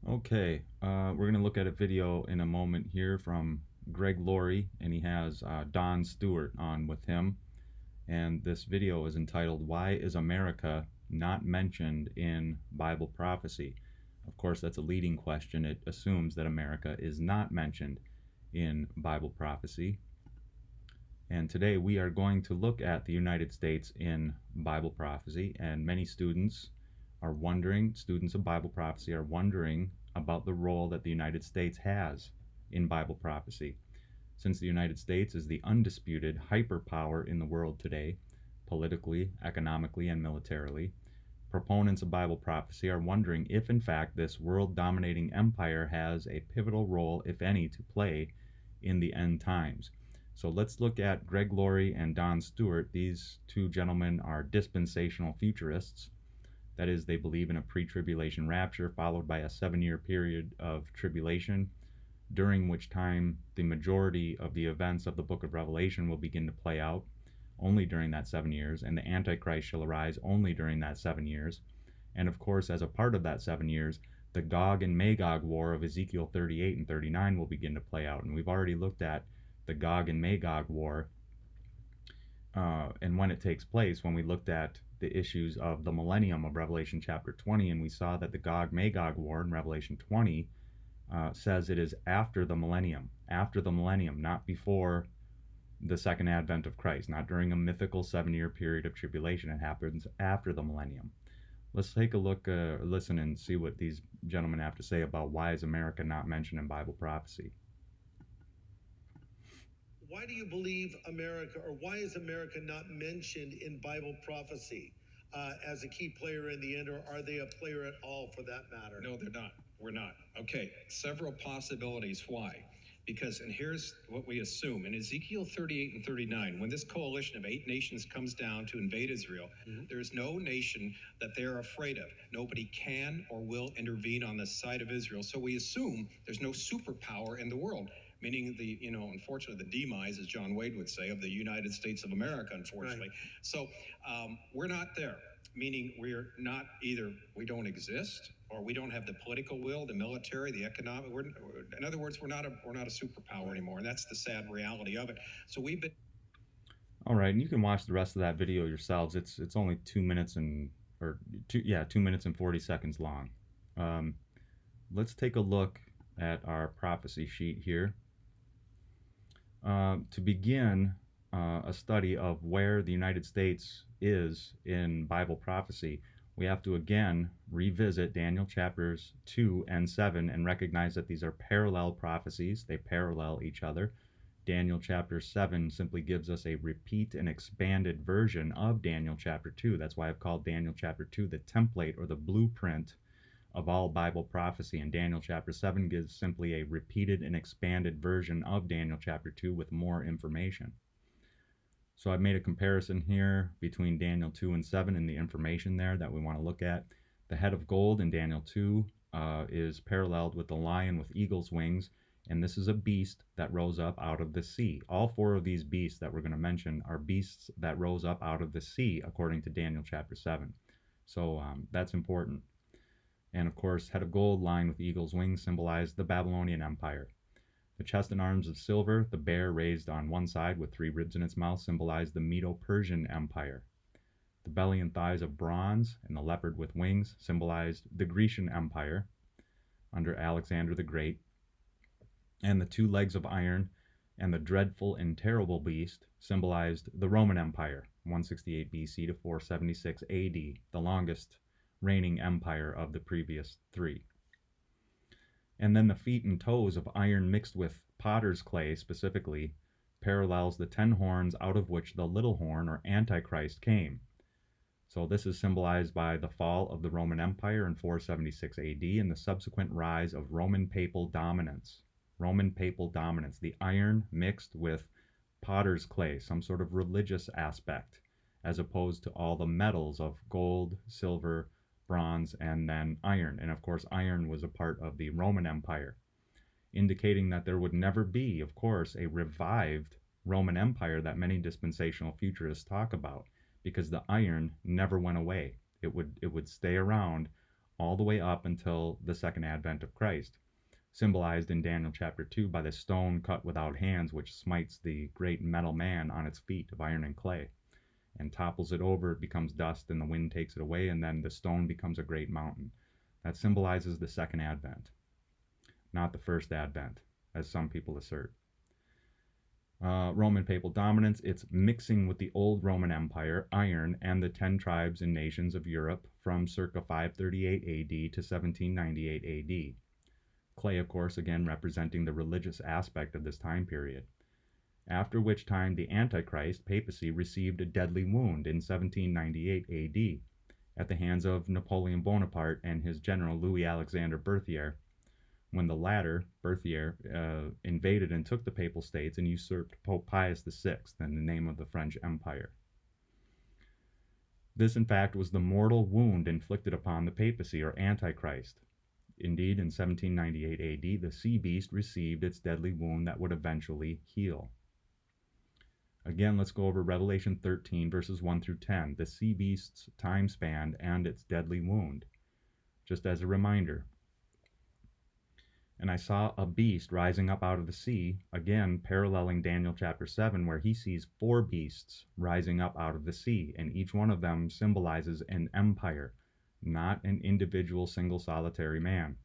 Okay, we're going to look at a video in a moment here from Greg Laurie, and he has Don Stewart on with him. And this video is entitled, Why is America Not Mentioned in Bible Prophecy? Of course, that's a leading question. It assumes that America is not mentioned in Bible prophecy. And today we are going to look at the United States in Bible prophecy, and many students of Bible prophecy are wondering about the role that the United States has in Bible prophecy. Since the United States is the undisputed hyperpower in the world today, politically, economically, and militarily, proponents of Bible prophecy are wondering if in fact this world-dominating empire has a pivotal role, if any, to play in the end times. So let's look at Greg Laurie and Don Stewart. These two gentlemen are dispensational futurists. That is, they believe in a pre-tribulation rapture followed by a 7-year period of tribulation, during which time the majority of the events of the book of Revelation will begin to play out only during that 7 years, and the Antichrist shall arise only during that 7 years. And of course, as a part of that 7 years, the Gog and Magog war of Ezekiel 38 and 39 will begin to play out. And we've already looked at the Gog and Magog war and when it takes place, when we looked at the issues of the millennium of Revelation chapter 20, and we saw that the Gog-Magog war in Revelation 20 says it is after the millennium, not before the second advent of Christ, not during a mythical 7-year period of tribulation. It happens after the millennium. Let's take a look, listen, and see what these gentlemen have to say about why is America not mentioned in Bible prophecy. Why do you believe America, or why is America not mentioned in Bible prophecy as a key player in the end, or are they a player at all for that matter? No, they're not. We're not. Okay, several possibilities why. Because, and here's what we assume, in Ezekiel 38 and 39, when this coalition of 8 nations comes down to invade Israel, there's no nation that they're afraid of. Nobody can or will intervene on the side of Israel. So we assume there's no superpower in the world, meaning the, unfortunately, the demise, as John Wade would say, of the United States of America, unfortunately. Right. So we're not there, meaning we're not either, we don't exist, or we don't have the political will, the military, the economic. In other words, we're not a superpower anymore, and that's the sad reality of it. So we've been. All right, and you can watch the rest of that video yourselves. It's only 2 minutes and 2 minutes and 40 seconds long. Let's take a look at our prophecy sheet here. To begin a study of where the United States is in Bible prophecy, we have to again revisit Daniel chapters 2 and 7 and recognize that these are parallel prophecies. They parallel each other. Daniel chapter 7 simply gives us a repeat and expanded version of Daniel chapter 2. That's why I've called Daniel chapter 2 the template or the blueprint of all Bible prophecy. And Daniel chapter 7 gives simply a repeated and expanded version of Daniel chapter 2 with more information. So I've made a comparison here between Daniel 2 and 7 and the information there that we want to look at. The head of gold in Daniel 2 is paralleled with the lion with eagle's wings, and this is a beast that rose up out of the sea. All 4 of these beasts that we're going to mention are beasts that rose up out of the sea, according to Daniel chapter 7. So that's important. And of course, head of gold, lion with eagle's wings, symbolized the Babylonian Empire. The chest and arms of silver, the bear raised on one side with 3 ribs in its mouth, symbolized the Medo-Persian Empire. The belly and thighs of bronze and the leopard with wings symbolized the Grecian Empire under Alexander the Great. And the 2 legs of iron and the dreadful and terrible beast symbolized the Roman Empire, 168 BC to 476 AD, the longest reigning empire of the previous 3. And then the feet and toes of iron mixed with potter's clay specifically parallels the 10 horns out of which the little horn or Antichrist came. So this is symbolized by the fall of the Roman Empire in 476 AD and the subsequent rise of Roman papal dominance. The iron mixed with potter's clay, some sort of religious aspect, as opposed to all the metals of gold, silver, bronze, and then iron. And of course, iron was a part of the Roman Empire, indicating that there would never be, of course, a revived Roman Empire that many dispensational futurists talk about, because the iron never went away. It would stay around all the way up until the second advent of Christ, symbolized in Daniel chapter 2 by the stone cut without hands, which smites the great metal man on its feet of iron and clay and topples it over. It becomes dust, and the wind takes it away, and then the stone becomes a great mountain. That symbolizes the second advent, not the first advent, as some people assert. Roman papal dominance, it's mixing with the old Roman Empire, iron, and the 10 tribes and nations of Europe from circa 538 AD to 1798 AD. Clay, of course, again representing the religious aspect of this time period. After which time the Antichrist, papacy, received a deadly wound in 1798 AD at the hands of Napoleon Bonaparte and his general Louis Alexander Berthier, when the latter, Berthier, invaded and took the Papal States and usurped Pope Pius VI in the name of the French Empire. This, in fact, was the mortal wound inflicted upon the papacy, or Antichrist. Indeed, in 1798 AD, the sea beast received its deadly wound that would eventually heal. Again, let's go over Revelation 13, verses 1 through 10, the sea beast's time span and its deadly wound. Just as a reminder, and I saw a beast rising up out of the sea, again paralleling Daniel chapter 7, where he sees 4 beasts rising up out of the sea, and each one of them symbolizes an empire, not an individual single solitary man.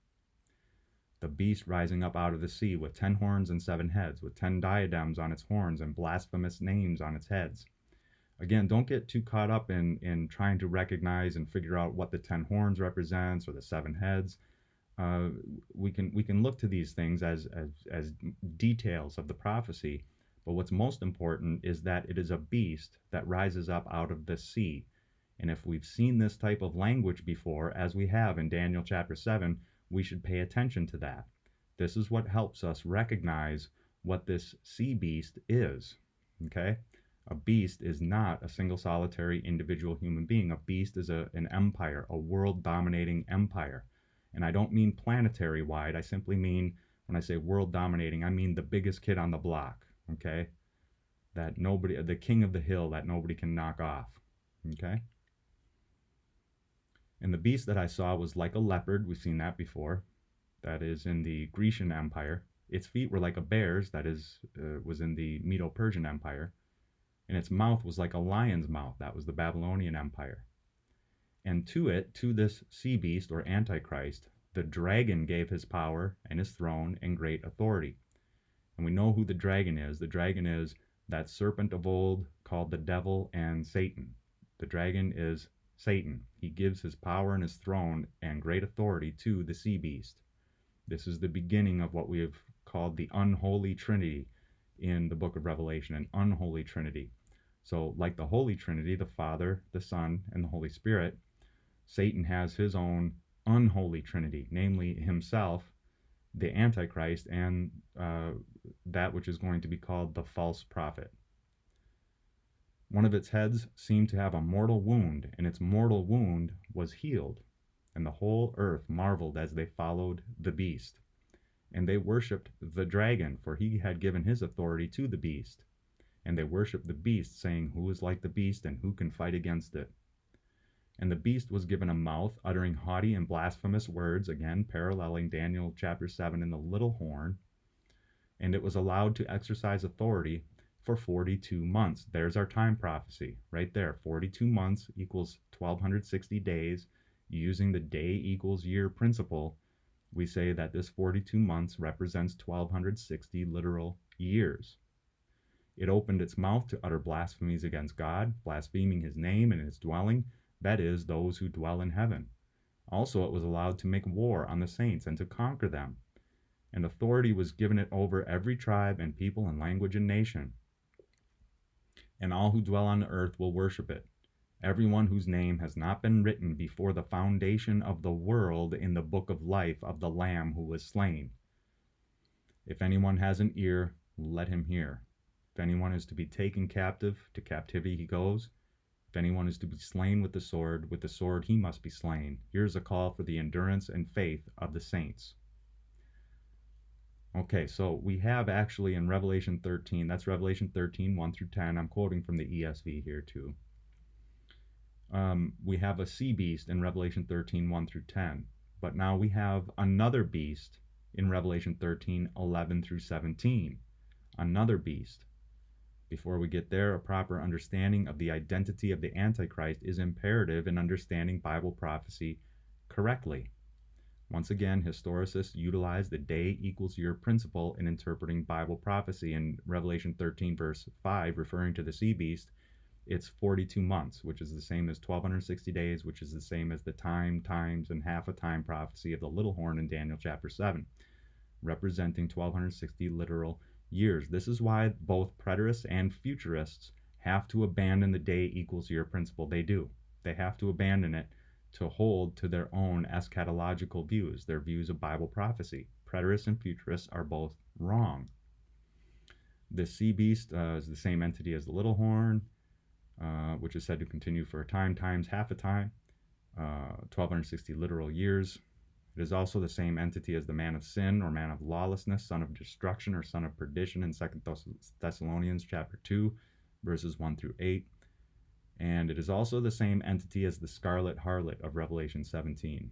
The beast rising up out of the sea with 10 horns and 7 heads, with 10 diadems on its horns and blasphemous names on its heads. Again, don't get too caught up in trying to recognize and figure out what the 10 horns represents or the 7 heads. We can look to these things as details of the prophecy, but what's most important is that it is a beast that rises up out of the sea. And if we've seen this type of language before, as we have in Daniel chapter 7, we should pay attention to that. This is what helps us recognize what this sea beast is. Okay? A beast is not a single solitary individual human being. A beast is an empire, a world-dominating empire. And I don't mean planetary wide. I simply mean, when I say world dominating, I mean the biggest kid on the block, okay? That nobody, the king of the hill that nobody can knock off, okay? And the beast that I saw was like a leopard. We've seen that before. That is in the Grecian Empire. Its feet were like a bear's. That is, was in the Medo-Persian Empire. And its mouth was like a lion's mouth. That was the Babylonian Empire. And to this sea beast, or Antichrist, the dragon gave his power and his throne and great authority. And we know who the dragon is. The dragon is that serpent of old called the devil and Satan. The dragon is Satan. He gives his power and his throne and great authority to the sea beast. This is the beginning of what we have called the unholy trinity in the book of Revelation, an unholy trinity. So like the Holy Trinity, the Father, the Son, and the Holy Spirit, Satan has his own unholy trinity, namely himself, the Antichrist, and that which is going to be called the false prophet. One of its heads seemed to have a mortal wound, and its mortal wound was healed. And the whole earth marveled as they followed the beast. And they worshipped the dragon, for he had given his authority to the beast. And they worshipped the beast, saying, "Who is like the beast, and who can fight against it?" And the beast was given a mouth, uttering haughty and blasphemous words, again paralleling Daniel chapter 7 in the little horn. And it was allowed to exercise authority for 42 months. There's our time prophecy right there. 42 months equals 1260 days. Using the day equals year principle, we say that this 42 months represents 1260 literal years. It opened its mouth to utter blasphemies against God, blaspheming his name and his dwelling, that is, those who dwell in heaven. Also, it was allowed to make war on the saints and to conquer them. And authority was given it over every tribe and people and language and nation. And all who dwell on the earth will worship it. Everyone whose name has not been written before the foundation of the world in the book of life of the Lamb who was slain. If anyone has an ear, let him hear. If anyone is to be taken captive, to captivity he goes. If anyone is to be slain with the sword he must be slain. Here's a call for the endurance and faith of the saints. Okay, so we have actually in Revelation 13, that's Revelation 13, 1 through 10. I'm quoting from the ESV here too. We have a sea beast in Revelation 13, 1 through 10. But now we have another beast in Revelation 13, 11 through 17. Another beast. Before we get there, a proper understanding of the identity of the Antichrist is imperative in understanding Bible prophecy correctly. Once again, historicists utilize the day equals year principle in interpreting Bible prophecy. In Revelation 13, verse 5, referring to the sea beast, it's 42 months, which is the same as 1260 days, which is the same as the times, and half a time prophecy of the little horn in Daniel chapter 7, representing 1260 literal years. This is why both preterists and futurists have to abandon the day equals year principle. They do. They have to abandon it to hold to their own eschatological views, their views of Bible prophecy. Preterists and futurists are both wrong. The sea beast is the same entity as the little horn, which is said to continue for a time times half a time, 1260 literal years. It is also the same entity as the man of sin or man of lawlessness, son of destruction or son of perdition in 2 Thessalonians chapter 2, verses 1 through 8. And it is also the same entity as the scarlet harlot of Revelation 17.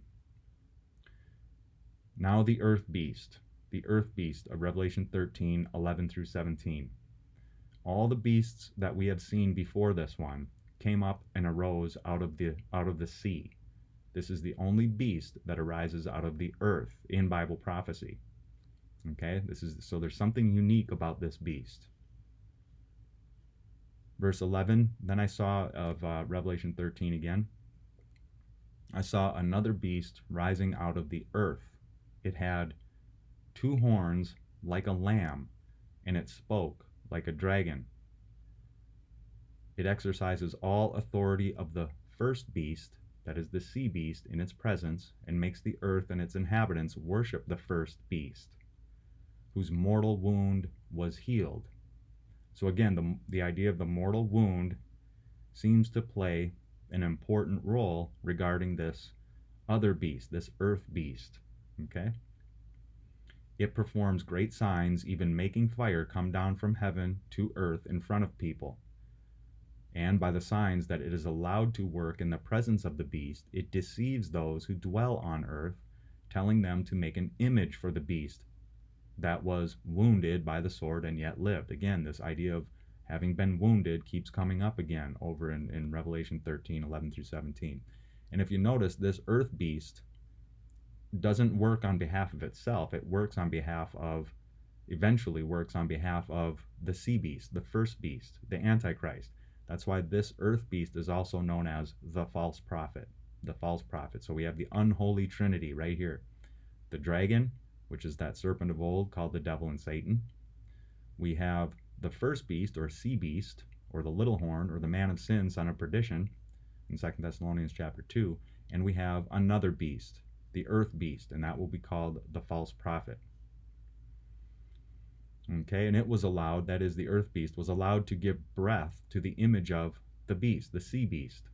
Now the earth beast of Revelation 13, 11 through 17. All the beasts that we have seen before this one came up and arose out of the sea. This is the only beast that arises out of the earth in Bible prophecy. Okay, so there's something unique about this beast. Verse 11, then I saw of Revelation 13 again. I saw another beast rising out of the earth. It had 2 horns like a lamb, and it spoke like a dragon. It exercises all authority of the first beast, that is the sea beast, in its presence, and makes the earth and its inhabitants worship the first beast, whose mortal wound was healed. So again, the idea of the mortal wound seems to play an important role regarding this other beast, this earth beast. Okay? It performs great signs, even making fire come down from heaven to earth in front of people. And by the signs that it is allowed to work in the presence of the beast, it deceives those who dwell on earth, telling them to make an image for the beast that was wounded by the sword and yet lived. Again, this idea of having been wounded keeps coming up again over in Revelation 13, 11 through 17. And if you notice, this earth beast doesn't work on behalf of itself. It eventually works on behalf of the sea beast, the first beast, the Antichrist. That's why this earth beast is also known as the false prophet. The false prophet. So we have the unholy trinity right here. The dragon, which is that serpent of old called the devil and Satan. We have the first beast or sea beast, or the little horn, or the man of sin, son of perdition, in 2 Thessalonians chapter 2. And we have another beast, the earth beast, and that will be called the false prophet. Okay, and it was allowed, that is, the earth beast was allowed to give breath to the image of the beast, the sea beast,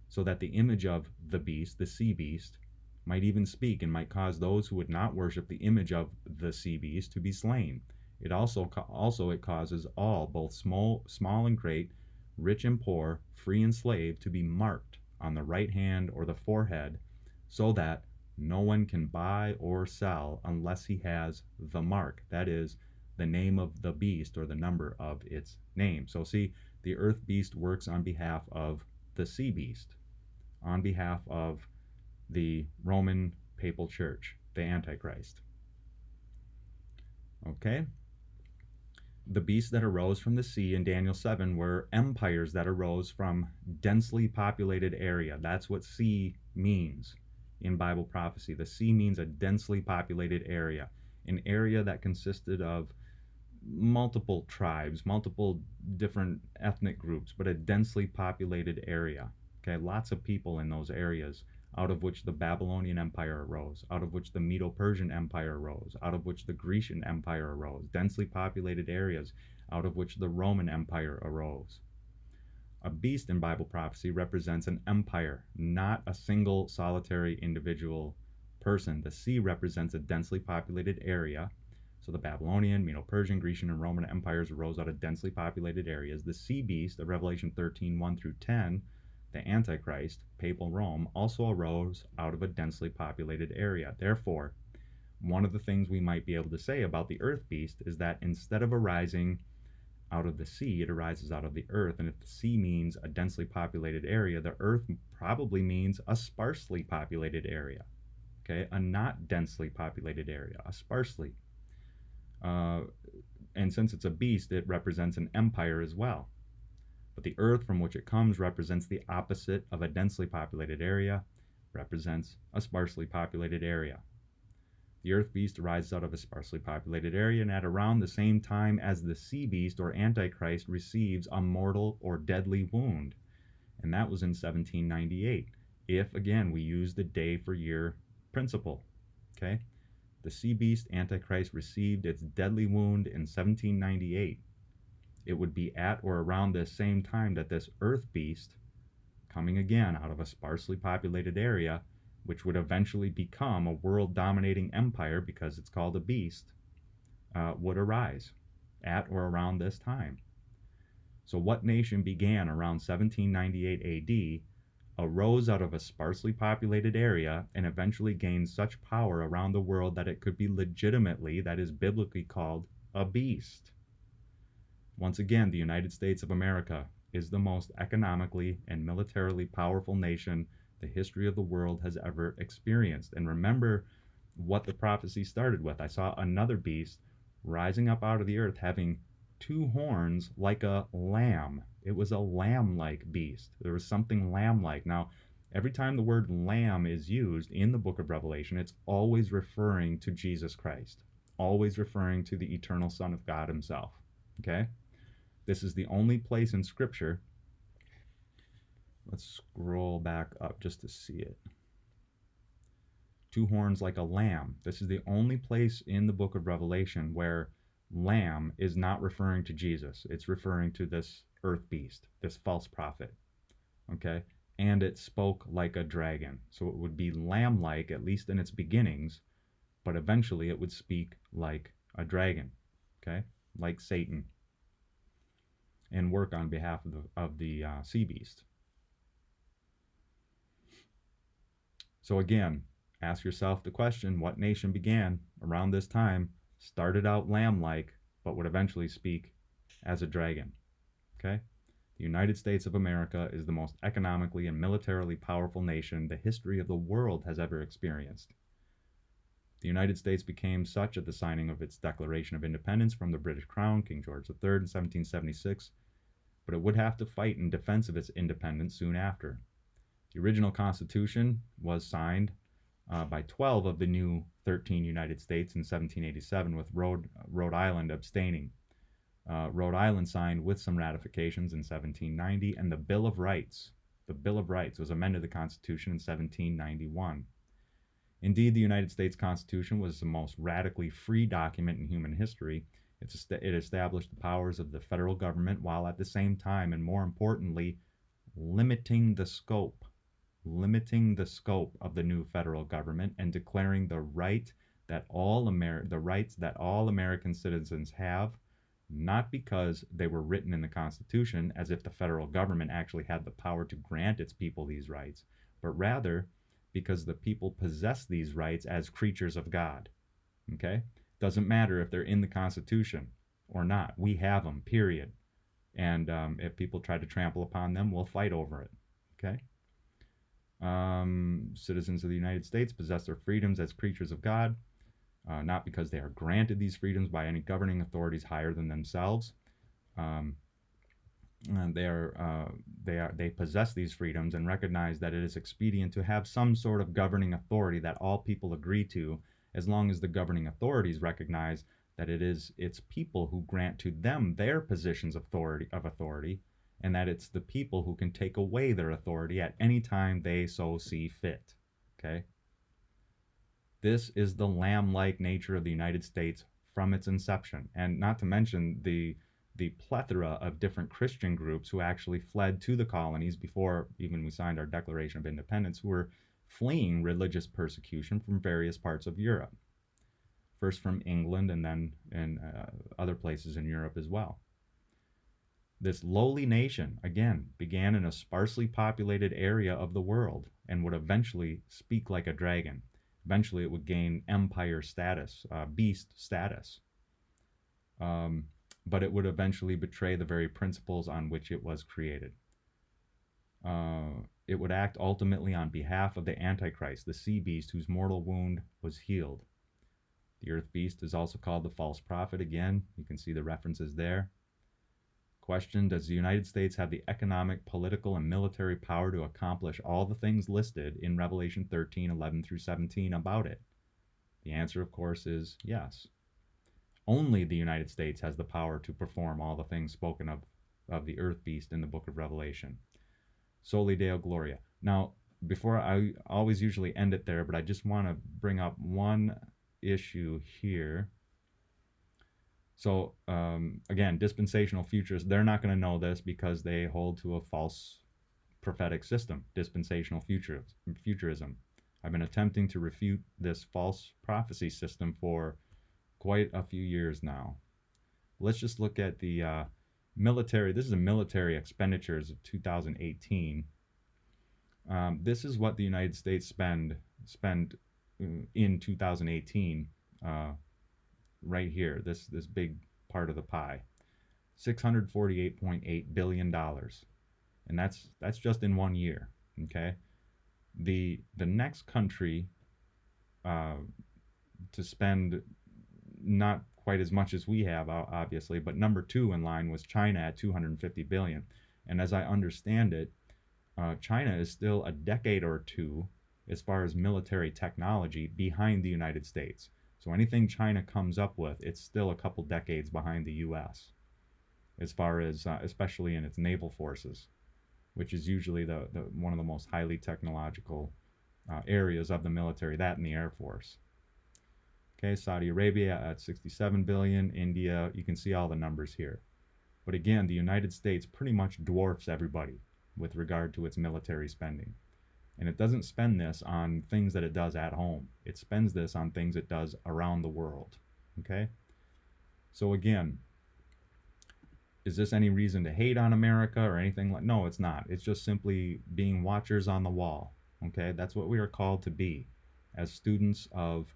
so that the image of the beast, the sea beast, might even speak and might cause those who would not worship the image of the sea beast to be slain. It also it causes all, both small and great, rich and poor, free and slave, to be marked on the right hand or the forehead, so that no one can buy or sell unless he has the mark, that is, the name of the beast or the number of its name. So see, the earth beast works on behalf of the sea beast, on behalf of the Roman papal church, the Antichrist. Okay? The beasts that arose from the sea in Daniel 7 were empires that arose from densely populated area. That's what sea means in Bible prophecy. The sea means a densely populated area, an area that consisted of multiple tribes, multiple different ethnic groups, but a densely populated area. Okay, lots of people in those areas, out of which the Babylonian Empire arose, out of which the Medo-Persian Empire arose, out of which the Grecian Empire arose, densely populated areas, out of which the Roman Empire arose. A beast in Bible prophecy represents an empire, not a single solitary individual person. The sea represents a densely populated area. So the Babylonian, Medo-Persian, Grecian, and Roman empires arose out of densely populated areas. The sea beast of Revelation 13, 1 through 10, The Antichrist, papal Rome, also arose out of a densely populated area. Therefore, one of the things we might be able to say about the earth beast is that instead of arising out of the sea, it arises out of the earth. And if the sea means a densely populated area, the earth probably means a sparsely populated area. Okay, a not densely populated area, a sparsely. And since it's a beast, it represents an empire as well. But the earth from which it comes represents the opposite of a densely populated area, represents a sparsely populated area. The earth beast arises out of a sparsely populated area, and at around the same time as the sea beast or Antichrist receives a mortal or deadly wound. And that was in 1798. If, again, we use the day for year principle. Okay? The sea beast Antichrist received its deadly wound in 1798. It would be at or around the same time that this earth beast, coming again out of a sparsely populated area, which would eventually become a world-dominating empire because it's called a beast, would arise at or around this time. So what nation began around 1798 AD, arose out of a sparsely populated area, and eventually gained such power around the world that it could be legitimately, that is biblically called, a beast? Once again, the United States of America is the most economically and militarily powerful nation the history of the world has ever experienced. And remember what the prophecy started with. I saw another beast rising up out of the earth having two horns like a lamb. It was a lamb-like beast. There was something lamb-like. Now, every time the word lamb is used in the book of Revelation, it's always referring to Jesus Christ, always referring to the eternal Son of God himself. Okay? This is the only place in Scripture. Let's scroll back up just to see it. Two horns like a lamb. This is the only place in the book of Revelation where lamb is not referring to Jesus. It's referring to this earth beast, this false prophet. Okay? And it spoke like a dragon. So it would be lamb-like, at least in its beginnings, but eventually it would speak like a dragon. Okay? Like Satan. And work on behalf of the sea beast. So again, ask yourself the question, what nation began around this time, started out lamb-like, but would eventually speak as a dragon? Okay? The United States of America is the most economically and militarily powerful nation the history of the world has ever experienced. The United States became such at the signing of its Declaration of Independence from the British Crown, King George III, in 1776, but it would have to fight in defense of its independence soon after. The original Constitution was signed by 12 of the new 13 United States in 1787, with Rhode Island abstaining. Rhode Island signed with some ratifications in 1790, and the Bill of Rights was amended the Constitution in 1791. Indeed, the United States Constitution was the most radically free document in human history. It established the powers of the federal government while at the same time, and more importantly, limiting the scope of the new federal government and declaring the rights that all American citizens have, not because they were written in the Constitution as if the federal government actually had the power to grant its people these rights, but rather because the people possess these rights as creatures of God. Okay? Doesn't matter if they're in the Constitution or not. We have them, period. And if people try to trample upon them, we'll fight over it. Okay? Citizens of the United States possess their freedoms as creatures of God, not because they are granted these freedoms by any governing authorities higher than themselves. They possess these freedoms and recognize that it is expedient to have some sort of governing authority that all people agree to, as long as the governing authorities recognize that it is its people who grant to them their positions of authority, and that it's the people who can take away their authority at any time they so see fit. Okay? This is the lamb-like nature of the United States from its inception, and not to mention the plethora of different Christian groups who actually fled to the colonies before even we signed our Declaration of Independence, who were fleeing religious persecution from various parts of Europe. First from England and then in other places in Europe as well. This lowly nation, again, began in a sparsely populated area of the world and would eventually speak like a dragon. Eventually, it would gain empire status, beast status. But it would eventually betray the very principles on which it was created. It would act ultimately on behalf of the Antichrist, the sea beast whose mortal wound was healed. The earth beast is also called the false prophet. Again, you can see the references there. Question: does the United States have the economic, political, and military power to accomplish all the things listed in Revelation 13:11 through 17 about it? The answer, of course, is yes. Only the United States has the power to perform all the things spoken of the earth beast in the book of Revelation. Soli Deo Gloria. Now, before I always usually end it there, but I just want to bring up one issue here. So, again, dispensational futurists, they're not going to know this because they hold to a false prophetic system, dispensational futurism. I've been attempting to refute this false prophecy system for quite a few years now. Let's just look at the military. This is the military expenditures of 2018. This is what the United States spend in 2018. Right here, this big part of the pie, $648.8 billion, and that's just in 1 year. Okay, the next country to spend not quite as much as we have, obviously, but number 2 in line was China at 250 billion. And as I understand it, China is still a decade or two as far as military technology behind the United States. So anything China comes up with, it's still a couple decades behind the U.S. as far as, especially in its naval forces, which is usually the one of the most highly technological areas of the military, that and the Air Force. Okay, Saudi Arabia at 67 billion, India, you can see all the numbers here. But again, the United States pretty much dwarfs everybody with regard to its military spending. And it doesn't spend this on things that it does at home. It spends this on things it does around the world. Okay? So again, is this any reason to hate on America or anything like? No, it's not. It's just simply being watchers on the wall. Okay? That's what we are called to be as students of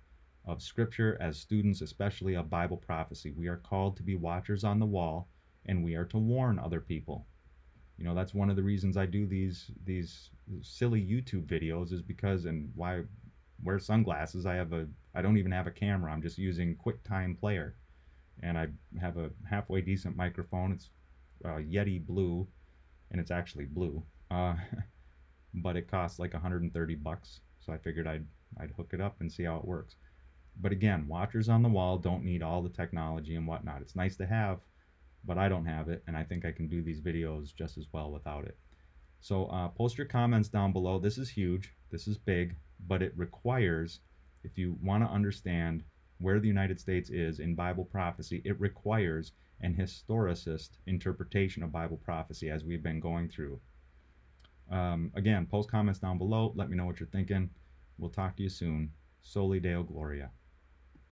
Scripture, as students especially of Bible prophecy. We are called to be watchers on the wall, and we are to warn other people. You know, that's one of the reasons I do these silly YouTube videos, is because, and why I wear sunglasses. I don't even have a camera. I'm just using QuickTime Player, and I have a halfway decent microphone. It's Yeti Blue, and it's actually blue, but it costs like $130. So I figured I'd hook it up and see how it works. But again, watchers on the wall don't need all the technology and whatnot. It's nice to have, but I don't have it, and I think I can do these videos just as well without it. So post your comments down below. This is huge. This is big, but it requires, if you want to understand where the United States is in Bible prophecy, it requires an historicist interpretation of Bible prophecy, as we've been going through. Again, post comments down below. Let me know what you're thinking. We'll talk to you soon. Soli Deo Gloria.